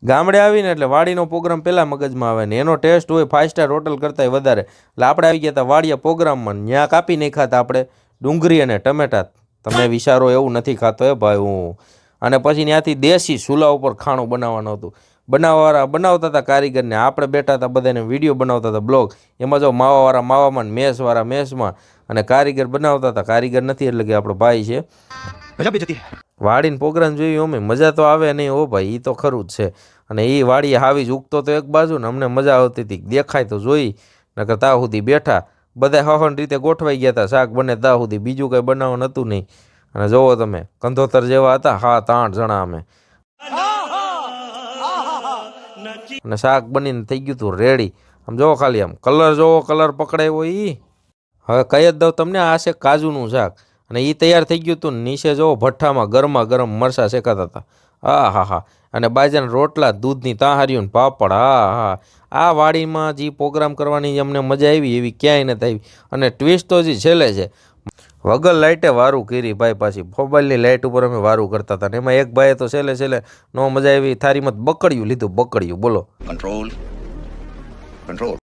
ગામડે આવીને એટલે વાડીનો પ્રોગ્રામ પહેલાં મગજમાં આવે ને એનો ટેસ્ટ હોય 5 સ્ટાર હોટલ કરતાંય વધારે. એટલે આપણે આવી ગયા હતા વાડિયા પ્રોગ્રામમાં, ત્યાં કાપી નહીં ખાતા આપણે ડુંગળી અને ટમેટા. તમે વિચારો એવું નથી ખાતો એ ભાઈ હું. અને પછી ત્યાંથી દેશી ચૂલા ઉપર ખાણું બનાવવાનું હતું. બનાવવાવાળા બનાવતા હતા કારીગરને, આપણે બેઠા હતા બધાને વિડીયો બનાવતા હતા બ્લોગ. એમાં જો માવાવાળા માવામાં ને મેસવાળા મેસમાં, અને કારીગર બનાવતા હતા. કારીગર નથી એટલે કે આપણો ભાઈ છે. વાડીને પ્રોગ્રામ જોયું અમે, મજા તો આવે નહીં હો ભાઈ, એ તો ખરું જ છે. અને એ વાડીએ હાવી જ ઉગતો તો એક બાજુ ને અમને મજા આવતી હતી, દેખાય તો જોઈ. નકર ત્યાં સુધી બેઠા બધા હહન રીતે ગોઠવાઈ ગયા હતા, શાક બને ત્યાં સુધી, બીજું કંઈ બનાવવાનું હતું નહીં. અને જોવો તમે કંધોતર જેવા હતા, 7-8 જણા અમે. અને શાક બનીને થઈ ગયું હતું રેડી. આમ જોવો ખાલી આમ કલર જોવો, કલર પકડાયો એ. હવે કહી જ દઉં તમને, આ છે કાજુનું શાક. અને એ તૈયાર થઈ ગયું હતું. નીચે જોવો ભઠ્ઠામાં ગરમા ગરમ મરચાં શેકાતા હતા. હા. અને બાજરાના રોટલા, દૂધની તાહારીઓ ને પાપડ. હા. આ વાડીમાં જે પ્રોગ્રામ કરવાની અમને મજા આવી એવી ક્યાંય નથી આવી. અને ટ્વિસ્ટ તો જે છેલ્લે છે, વગર લાઇટે વારું કરી ભાઈ. પાછી મોબાઈલની લાઇટ ઉપર અમે વારું કરતા હતા. ને એમાં એક ભાઈએ તો છેલ્લે નો મજા આવી, થારીમાં બકડિયું લીધું, બકડિયું. બોલો. કંટ્રોલ.